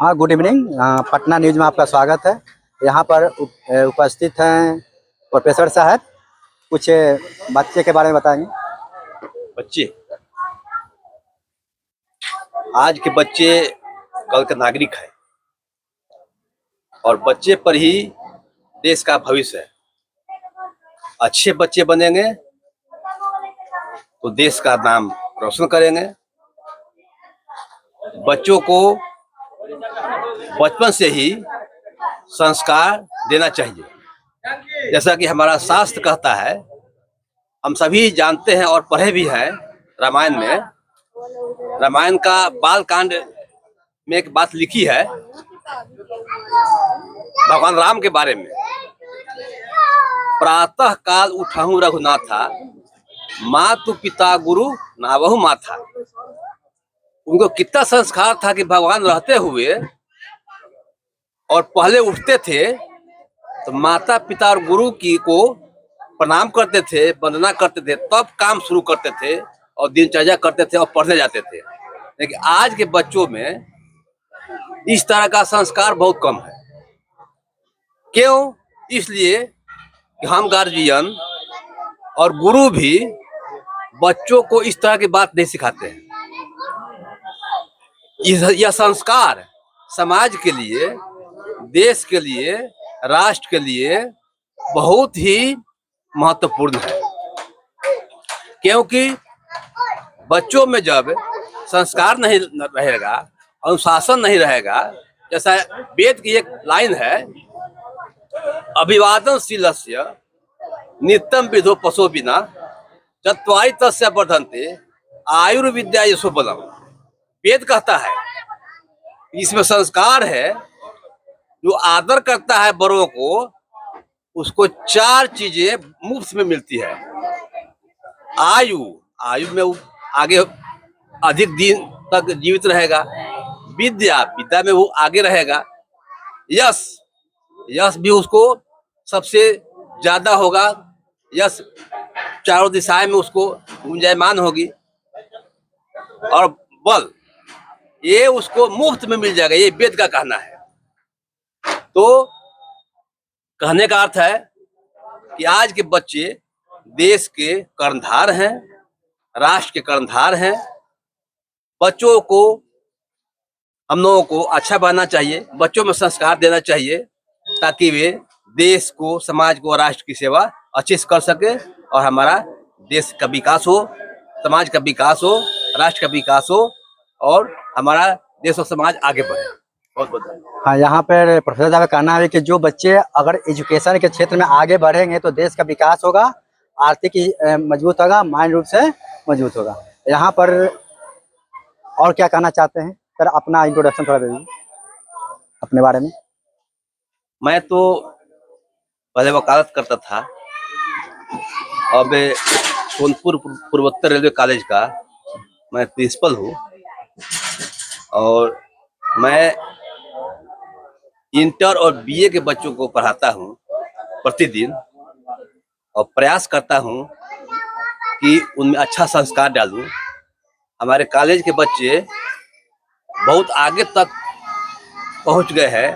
हाँ, good evening. Patna news में आपका स्वागत है। यहाँ पर उपस्थित हैं प्रोफेसर साहब, कुछ बच्चे के बारे में बताएंगे। बच्चे आज के बच्चे कल के नागरिक हैं और बच्चे पर ही देश का भविष्य है। अच्छे बच्चे बनेंगे तो देश का नाम रोशन करेंगे। बच्चों को बचपन से ही संस्कार देना चाहिए। जैसा कि हमारा शास्त्र कहता है, हम सभी जानते हैं और पढ़े भी हैं रामायण में। रामायण का बाल कांड में एक बात लिखी है भगवान राम के बारे में। प्रातः काल उठाऊं रघुनाथा, मातु पिता गुरु नावहु माथा। उनको कितना संस्कार था कि भगवान रहते हुए और पहले उठते थे तो माता पिता और गुरु की को प्रणाम करते थे, वंदना करते थे, तब काम शुरू करते थे और दिनचर्या करते थे और पढ़ने जाते थे। लेकिन आज के बच्चों में इस तरह का संस्कार बहुत कम है। क्यों? इसलिए कि हम गार्जियन और गुरु भी बच्चों को इस तरह की बात नहीं सिखाते हैं। यह संस्कार समाज के लिए, देश के लिए, राष्ट्र के लिए बहुत ही महत्वपूर्ण है। क्योंकि बच्चों में जब संस्कार नहीं रहेगा, अनुशासन नहीं रहेगा, जैसा वेद की एक लाइन है, अभिवादनशीलस्य नित्यं विधो पशो बिना चत्वारि तस्य वर्धन्ते आयुर्विद्या यशो बलम। वेद कहता है इसमें संस्कार है। जो आदर करता है बड़ों को, उसको 4 चीजें मुफ्त में मिलती है। आयु में वो आगे अधिक दिन तक जीवित रहेगा। विद्या में वो आगे रहेगा। यश भी उसको सबसे ज्यादा होगा। यश चारों दिशाएं में उसको गुंजायमान होगी। और बल, ये उसको मुफ्त में मिल जाएगा। ये वेद का कहना है। तो कहने का अर्थ है कि आज के बच्चे देश के कर्णधार हैं, राष्ट्र के कर्णधार हैं। बच्चों को, हम लोगों को अच्छा बनना चाहिए, बच्चों में संस्कार देना चाहिए ताकि वे देश को, समाज को, राष्ट्र की सेवा अच्छे से कर सके और हमारा देश का विकास हो, समाज का विकास हो, राष्ट्र का विकास हो और हमारा देश और समाज आगे बढ़े। बहुत बहुत धन्यवाद। हाँ, यहाँ पर प्रोफेसर साहब का कहना है कि जो बच्चे अगर एजुकेशन के क्षेत्र में आगे बढ़ेंगे तो देश का विकास होगा, आर्थिक मजबूत होगा, मानसिक रूप से मजबूत होगा। यहाँ पर और क्या कहना चाहते हैं सर? अपना इंट्रोडक्शन थोड़ा दे दीजिए अपने बारे में। मैं तो पहले वकालत करता था। अब सोनपुर पूर्वोत्तर रेलवे कॉलेज का मैं प्रिंसिपल हूँ और मैं इंटर और बीए के बच्चों को पढ़ाता हूँ प्रतिदिन और प्रयास करता हूँ कि उनमें अच्छा संस्कार डालूँ। हमारे कॉलेज के बच्चे बहुत आगे तक पहुँच गए हैं।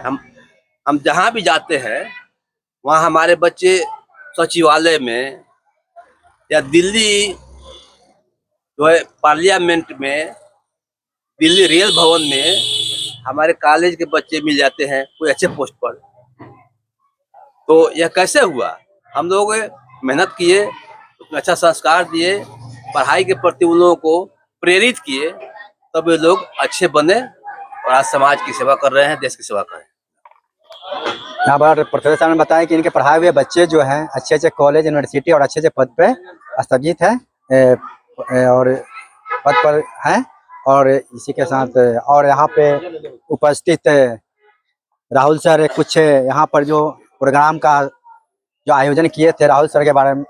हम जहाँ भी जाते हैं वहाँ हमारे बच्चे सचिवालय में या दिल्ली जो है पार्लियामेंट में, दिल्ली रेल भवन में हमारे कॉलेज के बच्चे मिल जाते हैं कोई अच्छे पोस्ट पर। तो यह कैसे हुआ? हम लोग मेहनत किए, उसमें अच्छा संस्कार दिए, पढ़ाई के प्रति उन लोगों को प्रेरित किए, तब वे लोग अच्छे बने और आज समाज की सेवा कर रहे हैं, देश की सेवा कर रहे हैं। यहाँ पर प्रोफेसर साहब ने बताया कि इनके पढ़ाए हुए बच्चे जो हैं अच्छे कॉलेज, यूनिवर्सिटी और अच्छे पद पे स्थगित हैं और पद पर हैं। और इसी के साथ और यहाँ पे उपस्थित राहुल सर कुछ यहाँ पर जो प्रोग्राम का जो आयोजन किए थे, राहुल सर के बारे में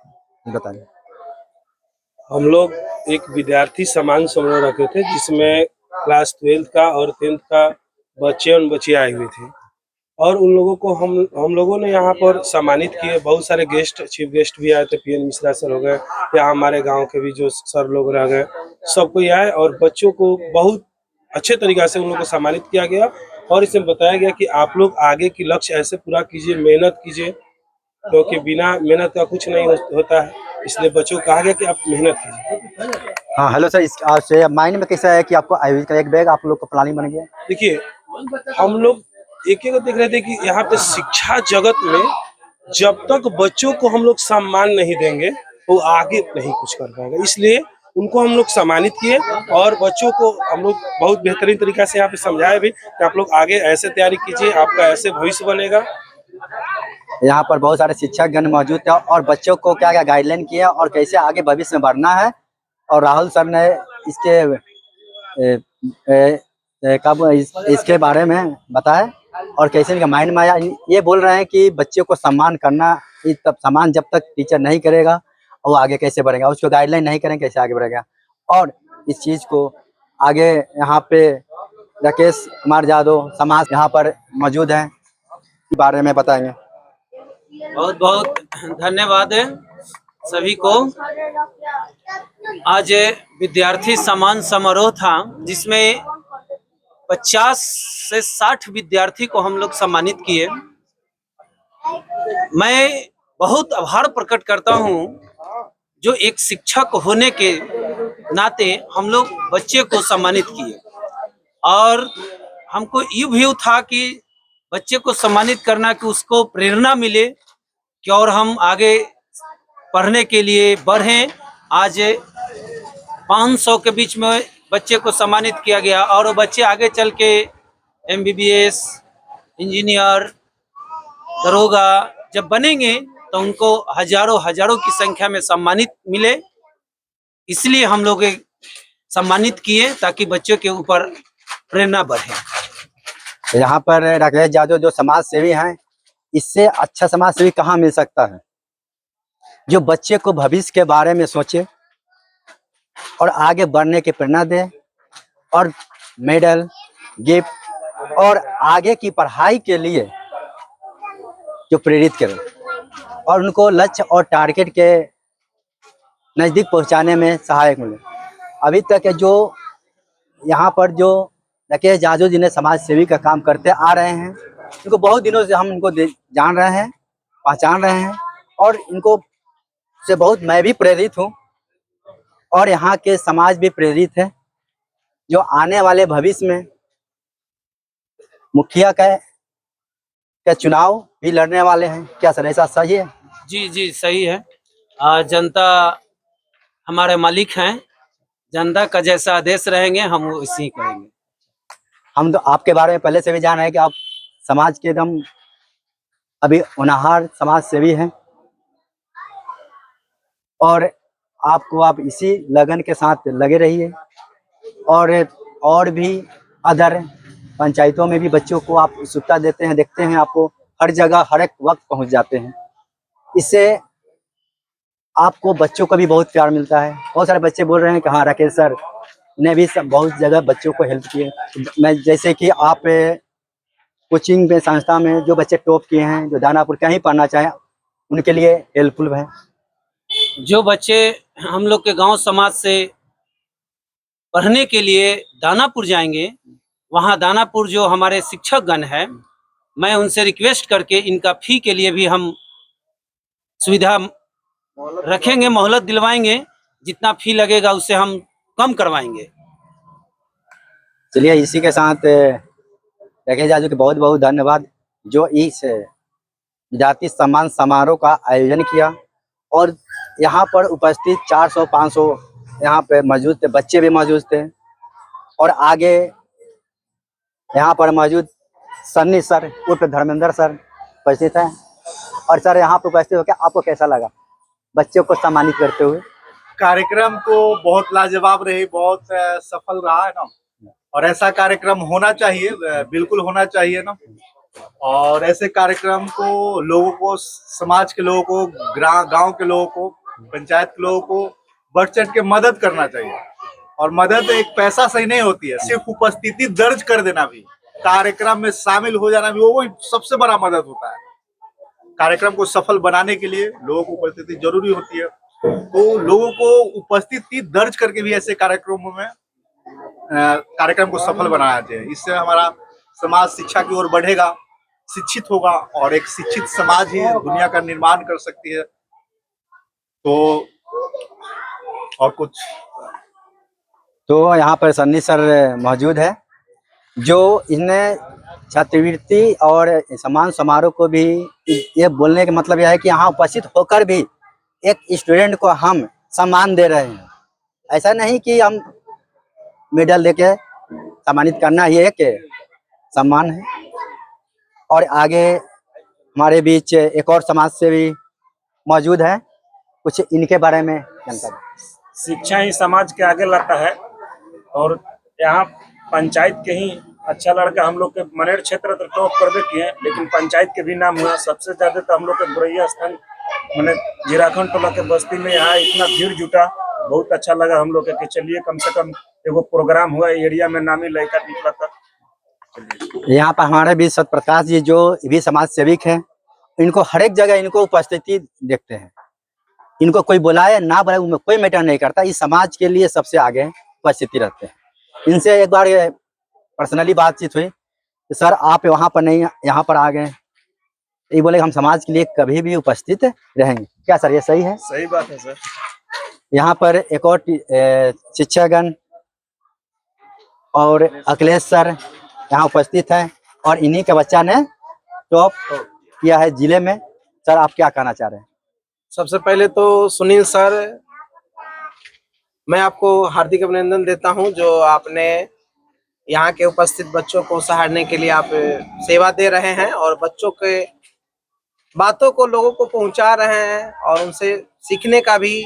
बताइए। हम लोग एक विद्यार्थी सम्मान समारोह रखे थे जिसमें क्लास 12th का और 10th का बच्चे और बच्चियाँ आए हुए थे और उन लोगों को हम लोगों ने यहाँ पर सम्मानित किए। बहुत सारे गेस्ट, चीफ गेस्ट भी आए थे। पीएन मिश्रा सर हो गए या हमारे गांव के भी जो सर लोग रह गए, सबको आए और बच्चों को बहुत अच्छे तरीक़ा से उन लोगों को सम्मानित किया गया और इसमें बताया गया कि आप लोग आगे की लक्ष्य ऐसे पूरा कीजिए, मेहनत कीजिए, क्योंकि बिना मेहनत का कुछ नहीं होता है। इसलिए बच्चों को कहा गया कि आप मेहनत कीजिए। हाँ हेलो सर, इस आपसे माइंड में कैसा है कि आपको आयोजित का एक बैग आप लोग का प्लानिंग बन गया? देखिए, हम लोग एक एक देख रहे थे कि यहाँ पे शिक्षा जगत में जब तक बच्चों को हम लोग सम्मान नहीं देंगे वो आगे नहीं कुछ कर पाएगा। इसलिए उनको हम लोग सम्मानित किए और बच्चों को हम लोग बहुत बेहतरीन तरीका से यहाँ पे समझाए भी कि आप लोग आगे ऐसे तैयारी कीजिए, आपका ऐसे भविष्य बनेगा। यहाँ पर बहुत सारे शिक्षक गण मौजूद थे और बच्चों को क्या क्या गाइडलाइन किया और कैसे आगे भविष्य में बढ़ना है। और राहुल सर ने इसके इसके बारे में बताया और कैसे इनका माइंड में आया। ये बोल रहे हैं कि बच्चों को सम्मान करना, तब सम्मान जब तक टीचर नहीं करेगा वो आगे कैसे बढ़ेगा, उसको गाइडलाइन नहीं करेंगे कैसे आगे बढ़ेगा। और इस चीज़ को आगे यहाँ पे राकेश कुमार यादव समाज यहाँ पर मौजूद हैं, इस बारे में बताएंगे। बहुत बहुत धन्यवाद है सभी को। आज विद्यार्थी सम्मान समारोह था जिसमें 50 से 60 विद्यार्थी को हम लोग सम्मानित किए। मैं बहुत आभार प्रकट करता हूं जो एक शिक्षक होने के नाते हम लोग बच्चे को सम्मानित किए और हमको ये भी था कि बच्चे को सम्मानित करना कि उसको प्रेरणा मिले कि और हम आगे पढ़ने के लिए बढ़ें। आज 500 के बीच में बच्चे को सम्मानित किया गया और वो बच्चे आगे चल के MBBS, इंजीनियर, दरोगा जब बनेंगे तो उनको हजारों हजारों की संख्या में सम्मानित मिले। इसलिए हम लोग सम्मानित किए ताकि बच्चों के ऊपर प्रेरणा बढ़े। यहाँ पर राकेश यादव जो समाज सेवी हैं, इससे अच्छा समाज सेवी कहाँ मिल सकता है जो बच्चे को भविष्य के बारे में सोचे और आगे बढ़ने की प्रेरणा दे और मेडल, गिफ्ट और आगे की पढ़ाई के लिए जो प्रेरित करे और उनको लक्ष्य और टारगेट के नज़दीक पहुंचाने में सहायक मिले। अभी तक जो यहाँ पर जो राकेश यादव जी ने समाज सेवी का काम करते आ रहे हैं, इनको बहुत दिनों से हम इनको जान रहे हैं, पहचान रहे हैं और इनको से बहुत मैं भी प्रेरित हूँ और यहाँ के समाज भी प्रेरित है जो आने वाले भविष्य में मुखिया का चुनाव भी लड़ने वाले हैं। क्या सर ऐसा सही है? जी जी सही है। जनता हमारे मालिक हैं, जनता का जैसा आदेश रहेंगे हम वैसे ही करेंगे। हम तो आपके बारे में पहले से भी जान रहे हैं कि आप समाज के एकदम अभी होनहार समाज सेवी हैं और आप इसी लगन के साथ लगे रहिए और भी अदर पंचायतों में भी बच्चों को आप उत्सुकता देते हैं, देखते हैं आपको हर जगह हर एक वक्त पहुंच जाते हैं। इससे आपको बच्चों का भी बहुत प्यार मिलता है। बहुत सारे बच्चे बोल रहे हैं कि हाँ राकेश सर ने भी बहुत जगह बच्चों को हेल्प किए। मैं जैसे कि आप कोचिंग में संस्था में जो बच्चे टॉप किए हैं, जो दानापुर कहीं पढ़ना चाहें उनके लिए हेल्पफुल है। जो बच्चे हम लोग के गांव समाज से पढ़ने के लिए दानापुर जाएंगे, वहां दानापुर जो हमारे शिक्षक गण हैं, मैं उनसे रिक्वेस्ट करके इनका फी के लिए भी हम सुविधा रखेंगे, मोहलत दिलवाएंगे। जितना फी लगेगा उससे हम कम करवाएंगे। चलिए इसी के साथ राकेश यादव के बहुत बहुत धन्यवाद जो इस विद्यार्थी सम्मान समारोह का आयोजन किया और यहाँ पर उपस्थित 400-500 यहाँ पे मौजूद थे, बच्चे भी मौजूद थे और आगे यहाँ पर मौजूद सन्नी सर उर्फ धर्मेंद्र सर उपस्थित हैं। और सर यहाँ पर उपस्थित होकर आपको कैसा लगा बच्चों को सम्मानित करते हुए? कार्यक्रम तो बहुत लाजवाब रही, बहुत सफल रहा है ना, और ऐसा कार्यक्रम होना चाहिए, बिल्कुल होना चाहिए ना। और ऐसे कार्यक्रम को लोगों को, समाज के लोगों को, गांव के लोगों को, पंचायत के लोगों को बढ़ चढ़ के मदद करना चाहिए। और मदद एक पैसा से ही नहीं होती है, सिर्फ उपस्थिति दर्ज कर देना भी, कार्यक्रम में शामिल हो जाना भी वो सबसे बड़ा मदद होता है। कार्यक्रम को सफल बनाने के लिए लोगों को उपस्थिति जरूरी होती है, तो लोगों को उपस्थिति दर्ज करके भी ऐसे कार्यक्रमों में कार्यक्रम को सफल बनाना चाहिए। इससे हमारा समाज शिक्षा की ओर बढ़ेगा, शिक्षित होगा, और एक शिक्षित समाज ही दुनिया का निर्माण कर सकती है। तो और कुछ तो यहाँ पर सन्नी सर मौजूद है, जो इन्हें छात्रवृत्ति और सम्मान समारोह को भी, ये बोलने का मतलब यह है कि यहाँ उपस्थित होकर भी एक स्टूडेंट को हम सम्मान दे रहे हैं। ऐसा नहीं कि हम मेडल देके सम्मानित करना ही एक सम्मान है। और आगे हमारे बीच एक और समाज सेवी मौजूद है, कुछ इनके बारे में जानकारी। शिक्षा ही समाज के आगे लाता है, और यहाँ पंचायत के ही अच्छा लड़का हम लोग के मनेर क्षेत्र तो टॉप करबे किए, लेकिन पंचायत के भी नाम हुआ। सबसे ज्यादा तो हम लोग के बुरैया स्थान मैंने जीराखंड टोला के बस्ती में यहाँ इतना भीड़ जुटा, बहुत अच्छा लगा हम लोग के कि चलिए कम से कम एगो प्रोग्राम हुआ एरिया में, नामी लड़का निकला था। यहाँ पर हमारे भी सत्यप्रकाश जी जो भी समाज सेविक हैं, इनको हर एक जगह इनको उपस्थिति देखते हैं। इनको कोई बुलाए ना बुलाए उनमें कोई मैटर नहीं करता, इस समाज के लिए सबसे आगे उपस्थिति रहते हैं। इनसे एक बार पर्सनली बातचीत हुई कि सर आप वहाँ पर नहीं यहाँ पर आ गए, ये बोले हम समाज के लिए कभी भी उपस्थित रहेंगे। क्या सर ये सही है? सही बात है सर। यहाँ पर एक और शिक्षकगण और अखिलेश सर यहाँ उपस्थित हैं, और इन्हीं के बच्चा ने टॉप किया है जिले में। सर आप क्या कहना चाह रहे हैं? सबसे पहले तो सुनील सर, मैं आपको हार्दिक अभिनंदन देता हूं, जो आपने यहाँ के उपस्थित बच्चों को सहारने के लिए आप सेवा दे रहे हैं और बच्चों के बातों को लोगों को पहुंचा रहे हैं और उनसे सीखने का भी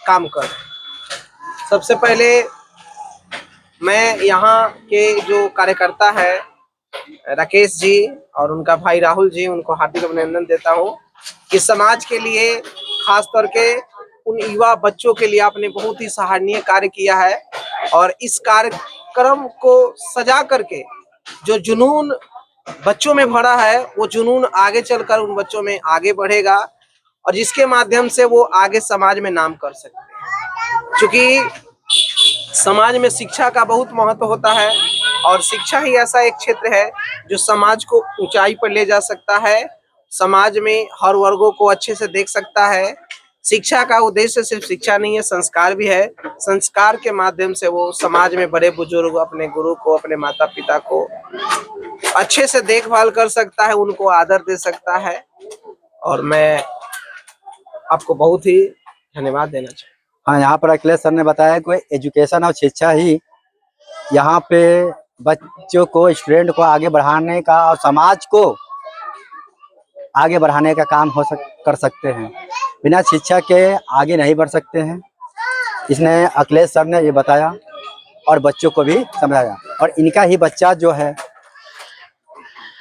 काम कर रहे हैं। सबसे पहले मैं यहाँ के जो कार्यकर्ता है राकेश जी और उनका भाई राहुल जी, उनको हार्दिक अभिनंदन देता हूँ कि समाज के लिए, खास तौर के उन युवा बच्चों के लिए आपने बहुत ही सराहनीय कार्य किया है। और इस कार्यक्रम को सजा करके जो जुनून बच्चों में भरा है, वो जुनून आगे चलकर उन बच्चों में आगे बढ़ेगा, और जिसके माध्यम से वो आगे समाज में नाम कर सकते हैं। क्योंकि समाज में शिक्षा का बहुत महत्व होता है, और शिक्षा ही ऐसा एक क्षेत्र है जो समाज को ऊंचाई पर ले जा सकता है, समाज में हर वर्गों को अच्छे से देख सकता है। शिक्षा का उद्देश्य सिर्फ शिक्षा नहीं है, संस्कार भी है। संस्कार के माध्यम से वो समाज में बड़े बुजुर्ग, अपने गुरु को, अपने माता पिता को अच्छे से देखभाल कर सकता है, उनको आदर दे सकता है। और मैं आपको बहुत ही धन्यवाद देना चाहूँगा। हाँ, यहाँ पर अखिलेश सर ने बताया कि एजुकेशन और शिक्षा ही यहाँ पे बच्चों को, स्टूडेंट को आगे बढ़ाने का और समाज को आगे बढ़ाने का काम कर सकते हैं। बिना शिक्षा के आगे नहीं बढ़ सकते हैं। इसने अखिलेश सर ने ये बताया और बच्चों को भी समझाया। और इनका ही बच्चा जो है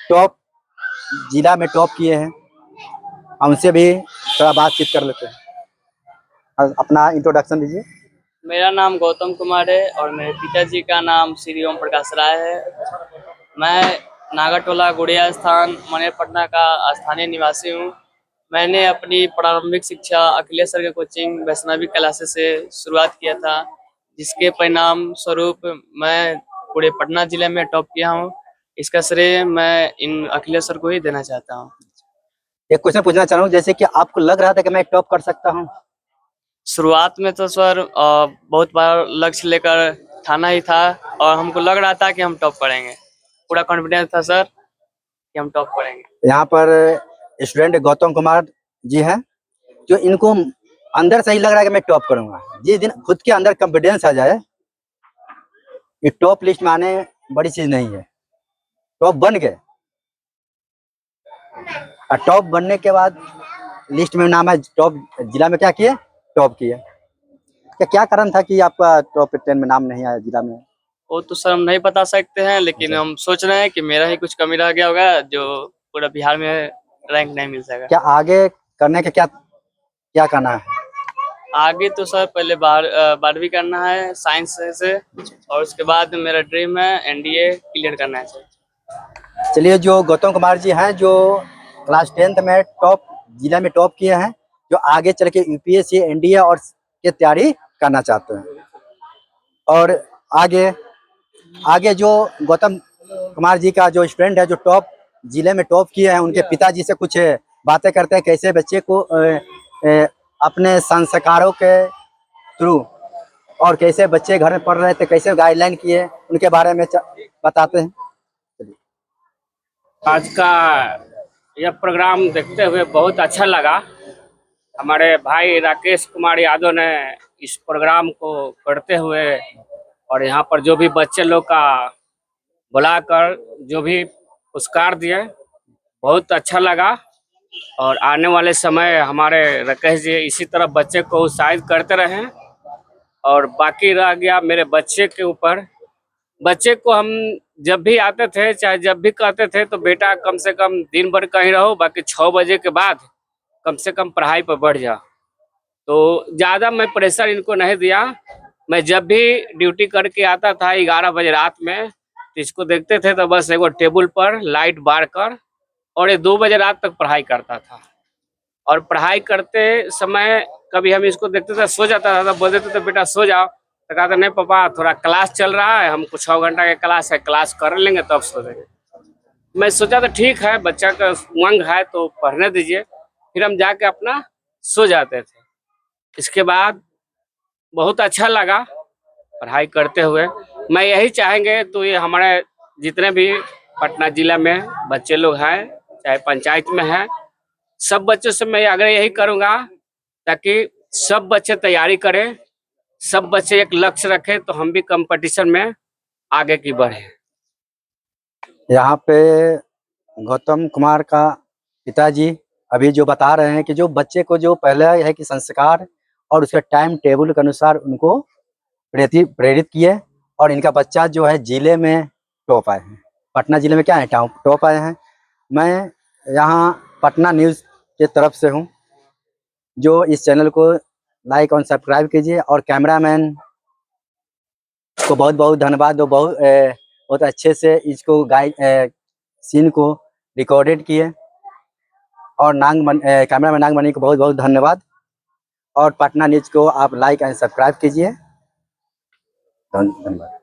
टॉप जिला में टॉप किए हैं, उनसे भी थोड़ा बातचीत कर लेते हैं। अपना इंट्रोडक्शन दीजिए। मेरा नाम गौतम कुमार है और मेरे पिताजी का नाम श्री ओम प्रकाश राय है। मैं नागाटोला गुड़िया स्थान मनेर पटना का स्थानीय निवासी हूँ। मैंने अपनी प्रारंभिक शिक्षा अखिलेश सर के कोचिंग वैष्णवी क्लासेस से शुरुआत किया था, जिसके परिणाम स्वरूप मैं पूरे पटना जिले में टॉप किया हूँ। इसका श्रेय मैं इन अखिलेश सर को ही देना चाहता हूँ। एक क्वेश्चन पूछना चाह रहा हूँ, जैसे कि आपको लग रहा था कि मैं टॉप कर सकता हूँ? शुरुआत में तो सर बहुत बार लक्ष्य लेकर ठाना ही था और हमको लग रहा था कि हम टॉप करेंगे। पूरा कॉन्फिडेंस था सर कि हम टॉप करेंगे। यहाँ पर स्टूडेंट गौतम कुमार जी हैं, जो इनको अंदर से ही लग रहा है कि मैं टॉप करूंगा। जिस दिन खुद के अंदर कॉन्फिडेंस आ जाए, ये टॉप लिस्ट में आने बड़ी चीज नहीं है। टॉप बन गए और टॉप बनने के बाद लिस्ट में नाम है, टॉप जिला में क्या किए? टॉप किए। क्या कारण था कि आपका टॉप 10 में नाम नहीं आया जिला में? वो तो सर हम नहीं बता सकते हैं, लेकिन हम सोच रहे हैं कि मेरा ही कुछ कमी रह गया होगा जो पूरा बिहार में रैंक नहीं मिल सकेगा। क्या आगे करने के क्या करना है? आगे तो सर पहले 12वीं करना है साइंस से, और उसके बाद मेरा ड्रीम है एनडीए क्लियर करना है सर। चलिए, जो गौतम कुमार जी हैं, जो क्लास 10th में टॉप जिला में टॉप किए हैं, जो आगे चल के यूपीएससी, एनडीए और की तैयारी करना चाहते हैं। और आगे जो गौतम कुमार जी का जो स्टूडेंट है जो टॉप जिले में टॉप किए हैं, उनके पिताजी से कुछ बातें करते हैं, कैसे बच्चे को अपने संस्कारों के थ्रू और कैसे बच्चे घर में पढ़ रहे थे, कैसे गाइडलाइन किए, उनके बारे में बताते हैं। आज का यह प्रोग्राम देखते हुए बहुत अच्छा लगा। हमारे भाई राकेश कुमार यादव ने इस प्रोग्राम को करते हुए और यहाँ पर जो भी बच्चे लोग का बुलाकर जो भी पुरस्कार दिए, बहुत अच्छा लगा। और आने वाले समय हमारे राकेश जी इसी तरह बच्चे को उत्साहित करते रहें। और बाकी रह गया मेरे बच्चे के ऊपर, बच्चे को हम जब भी आते थे, चाहे जब भी कहते थे, तो बेटा कम से कम दिन भर कहीं रहो, बाकी 6 बजे के बाद कम से कम पढ़ाई पर बढ़ जा। तो ज़्यादा मैं प्रेशर इनको नहीं दिया। मैं जब भी ड्यूटी करके आता था 11 बजे रात में, तो इसको देखते थे तो बस एगो टेबल पर लाइट बार कर और ये 2 बजे रात तक पढ़ाई करता था। और पढ़ाई करते समय कभी हम इसको देखते थे सो जाता था, तो बोल देते थे बेटा सो जाओ, तो कहता नहीं पापा थोड़ा क्लास चल रहा है, हमको 6 घंटा का क्लास है, क्लास कर लेंगे तब सो जाएंगे। मैं सोचा तो ठीक है, बच्चा का उमंग है तो पढ़ने दीजिए। फिर हम जाके अपना सो जाते थे। इसके बाद बहुत अच्छा लगा पढ़ाई करते हुए। मैं यही चाहेंगे तो ये हमारे जितने भी पटना जिला में बच्चे लोग हैं, चाहे पंचायत में हैं, सब बच्चों से मैं आग्रह यही करूँगा ताकि सब बच्चे तैयारी करें, सब बच्चे एक लक्ष्य रखें, तो हम भी कंपटीशन में आगे की बढ़े। यहाँ पे गौतम कुमार का पिताजी अभी जो बता रहे हैं कि जो बच्चे को जो पहले है कि संस्कार और उसके टाइम टेबल के अनुसार उनको प्रेरित किए, और इनका बच्चा जो है जिले में टॉप आए हैं, पटना जिले में क्या है टॉप आए हैं। मैं यहाँ पटना न्यूज़ के तरफ से हूँ, जो इस चैनल को लाइक और सब्सक्राइब कीजिए, और कैमरामैन को बहुत बहुत धन्यवाद, वो बहुत अच्छे से इसको सीन को रिकॉर्डेड किए, और कैमरामैन नागमणि को बहुत बहुत धन्यवाद। और पटना न्यूज़ को आप लाइक एंड सब्सक्राइब कीजिए। धन्यवाद।